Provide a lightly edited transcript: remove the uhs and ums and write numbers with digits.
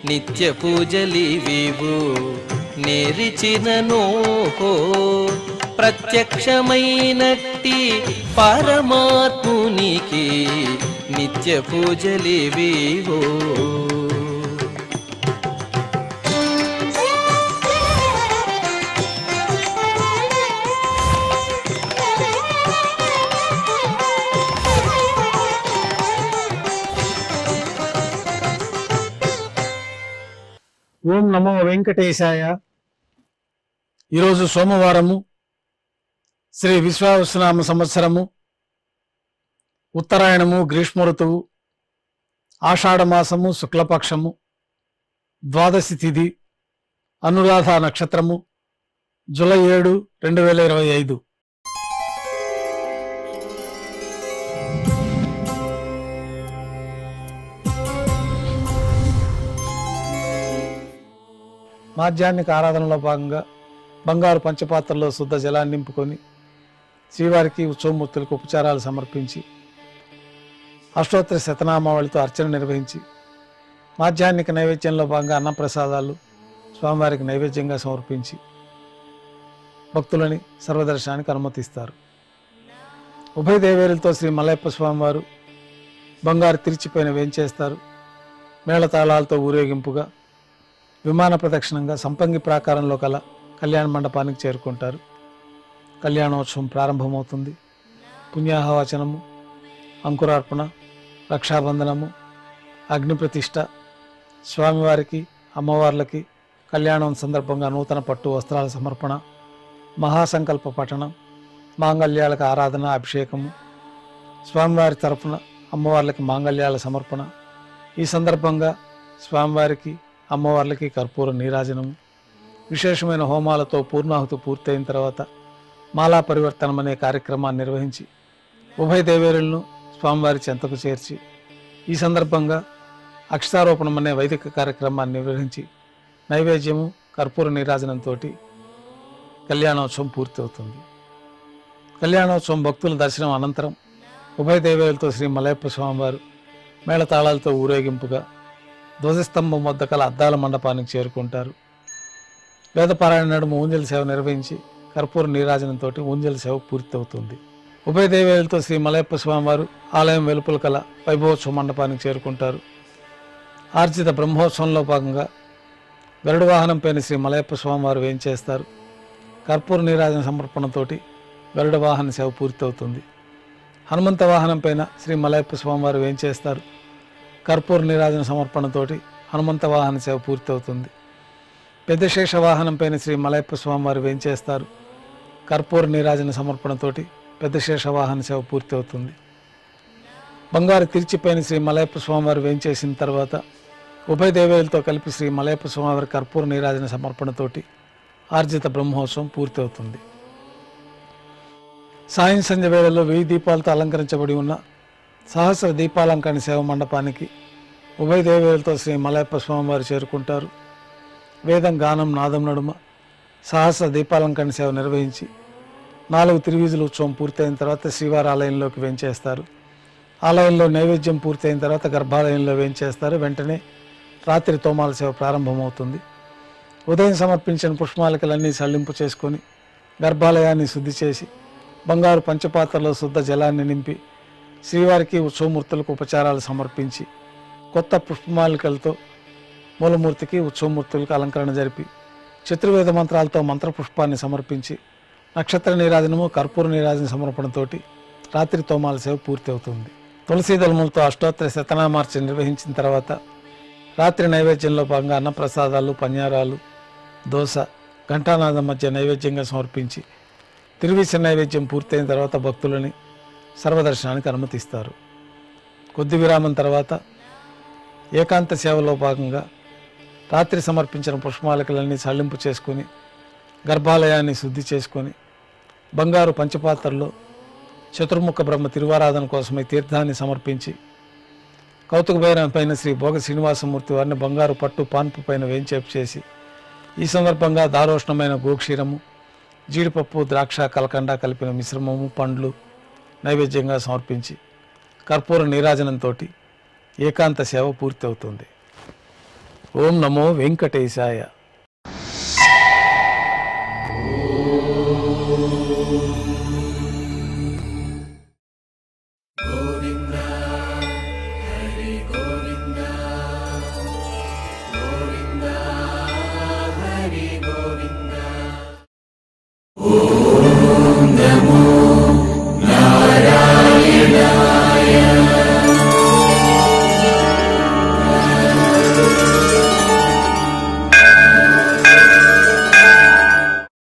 నిత్య పూజలివివు నేరిచినను ప్రత్యక్షమైనట్టి పరమాత్మునికి నిత్య పూజలివివు. ఓం నమో వెంకటేశాయ. ఈరోజు సోమవారము, శ్రీ విశ్వావసునామ సంవత్సరము, ఉత్తరాయణము, గ్రీష్మ ఋతువు, ఆషాఢమాసము, శుక్లపక్షము, ద్వాదశి తిథి, అనురాధ నక్షత్రము, జూలై 7, 2025. మాధ్యాహ్నిక ఆరాధనలో భాగంగా బంగారు పంచపాత్రలో శుద్ధ జలాన్ని నింపుకొని శ్రీవారికి ఉత్సవమూర్తులకు ఉపచారాలు సమర్పించి అష్టోత్తర శతనామావళితో అర్చన నిర్వహించి మాధ్యాహ్నిక నైవేద్యంలో భాగంగా అన్నప్రసాదాలు స్వామివారికి నైవేద్యంగా సమర్పించి భక్తులని సర్వదర్శనానికి అనుమతిస్తారు. ఉభయ దేవేరులతో శ్రీ మలయప్ప స్వామివారు బంగారు తిరిచిపైన వేంచేస్తారు. మేళతాళాలతో ఊరేగింపుగా విమాన ప్రదక్షిణంగా సంపంగి ప్రాకారంలో కల కళ్యాణ మండపానికి చేరుకుంటారు. కళ్యాణోత్సవం ప్రారంభమవుతుంది. పుణ్యాహవచనము, అంకురార్పణ, రక్షాబంధనము, అగ్నిప్రతిష్ఠ, స్వామివారికి అమ్మవార్లకి కళ్యాణం సందర్భంగా నూతన పట్టు వస్త్రాల సమర్పణ, మహాసంకల్ప పఠనం, మాంగళ్యాలకు ఆరాధన, అభిషేకము, స్వామివారి తరఫున అమ్మవార్లకి మాంగళ్యాల సమర్పణ. ఈ సందర్భంగా స్వామివారికి అమ్మవార్లకి కర్పూర నీరాజనము, విశేషమైన హోమాలతో పూర్ణాహుతి పూర్తయిన తర్వాత మాలా పరివర్తనం అనే కార్యక్రమాన్ని నిర్వహించి ఉభయ దేవేరులను స్వామివారి చెంతకు చేర్చి ఈ సందర్భంగా అక్షతారోపణం అనే వైదిక కార్యక్రమాన్ని నిర్వహించి నైవేద్యము, కర్పూర నీరాజనంతో కళ్యాణోత్సవం పూర్తవుతుంది. కళ్యాణోత్సవం భక్తుల దర్శనం అనంతరం ఉభయ దేవేరులతో శ్రీ మలయప్ప స్వామివారు మేళతాళాలతో ఊరేగింపుగా ధ్వజస్తంభం వద్ద కల అద్దాల మండపానికి చేరుకుంటారు. వేదపారాయణ నడుమ ఊంజల సేవ నిర్వహించి కర్పూర నీరాజనంతో ఊంజల సేవ పూర్తవుతుంది. ఉభయ దేవేరులతో శ్రీ మలయప్ప స్వామివారు ఆలయం వెలుపల కల వైభవోత్సవ మండపానికి చేరుకుంటారు. ఆర్జిత బ్రహ్మోత్సవంలో భాగంగా గరుడ వాహనం పైన శ్రీ మలయప్ప స్వామివారు వేంచేస్తారు. కర్పూర నీరాజన సమర్పణతో గరుడ వాహన సేవ పూర్తవుతుంది. హనుమంత వాహనం పైన శ్రీ మలయప్ప స్వామివారు వేంచేస్తారు. కర్పూర నీరాజన సమర్పణతోటి హనుమంత వాహన సేవ పూర్తవుతుంది. పెద్ద శేష వాహనం పైన శ్రీ మలయప్ప స్వామివారు వేంచేస్తారు. కర్పూర నీరాజన సమర్పణతోటి పెద్ద శేష వాహన సేవ పూర్తవుతుంది. బంగారు తిరిచిపైన శ్రీ మలయప్ప స్వామివారు వేంచేసిన తర్వాత ఉభయ దేవేరులతో కలిపి శ్రీ మలయప్ప స్వామివారి కర్పూర నీరాజన సమర్పణతోటి ఆర్జిత బ్రహ్మోత్సవం పూర్తవుతుంది. సాయం సంధ్య వేళల్లో 1000 దీపాలతో అలంకరించబడి ఉన్న సహస్ర దీపాలంకరణ సేవ మండపానికి ఉభయ దేవేరులతో శ్రీ మలయప్ప స్వామివారు చేరుకుంటారు. వేదం, గానం, నాదం నడుమ సహస్ర దీపాలంకరణ సేవ నిర్వహించి 4 తిరువీధుల ఉత్సవం పూర్తయిన తర్వాత శ్రీవారి ఆలయంలోకి వేంచేస్తారు. ఆలయంలో నైవేద్యం పూర్తయిన తర్వాత గర్భాలయంలో వేంచేస్తారు. వెంటనే రాత్రి తోమాల సేవ ప్రారంభమవుతుంది. ఉదయం సమర్పించిన పుష్పమాలికలన్నీ సల్లింపు చేసుకొని గర్భాలయాన్ని శుద్ధి చేసి బంగారు పంచపాత్రలో శుద్ధ జలాన్ని నింపి శ్రీవారికి ఉత్సవమూర్తులకు ఉపచారాలు సమర్పించి కొత్త పుష్పమాలికలతో మూలమూర్తికి ఉత్సవమూర్తులకు అలంకరణ జరిపి చతుర్వేద మంత్రాలతో మంత్రపుష్పాన్ని సమర్పించి నక్షత్ర నీరాజనము, కర్పూర నీరాజన సమర్పణతోటి రాత్రి తోమాల సేవ పూర్తి అవుతుంది. తులసీ దళములతో అష్టోత్తర శతనామార్చన నిర్వహించిన తర్వాత రాత్రి నైవేద్యంలో భాగంగా అన్నప్రసాదాలు, పన్యారాలు, దోశ, ఘంటానాదం మధ్య నైవేద్యంగా సమర్పించి తిరువిస నైవేద్యం పూర్తయిన తర్వాత భక్తులని సర్వదర్శనానికి అనుమతిస్తారు. కొద్ది విరామం తర్వాత ఏకాంత సేవలో భాగంగా రాత్రి సమర్పించిన పుష్పమాలికలన్నీ సళ్లింపు చేసుకొని గర్భాలయాన్ని శుద్ధి చేసుకొని బంగారు పంచపాత్రలో చతుర్ముఖ బ్రహ్మ తిరువారాధన కోసమై తీర్థాన్ని సమర్పించి కౌతుకభైరవ పైన శ్రీ భోగ శ్రీనివాసమూర్తి వారిని బంగారు పట్టు పాన్పు పైన వేంచేపు చేసి ఈ సందర్భంగా దారోష్ణమైన గోక్షీరము, జీడిపప్పు, ద్రాక్ష, కలకండ కలిపిన మిశ్రమము, పండ్లు నైవేద్యంగా సమర్పించి కర్పూర నీరాజనంతో ఏకాంత సేవ పూర్తి అవుతుంది. ఓం నమో వెంకటేశాయ. Oh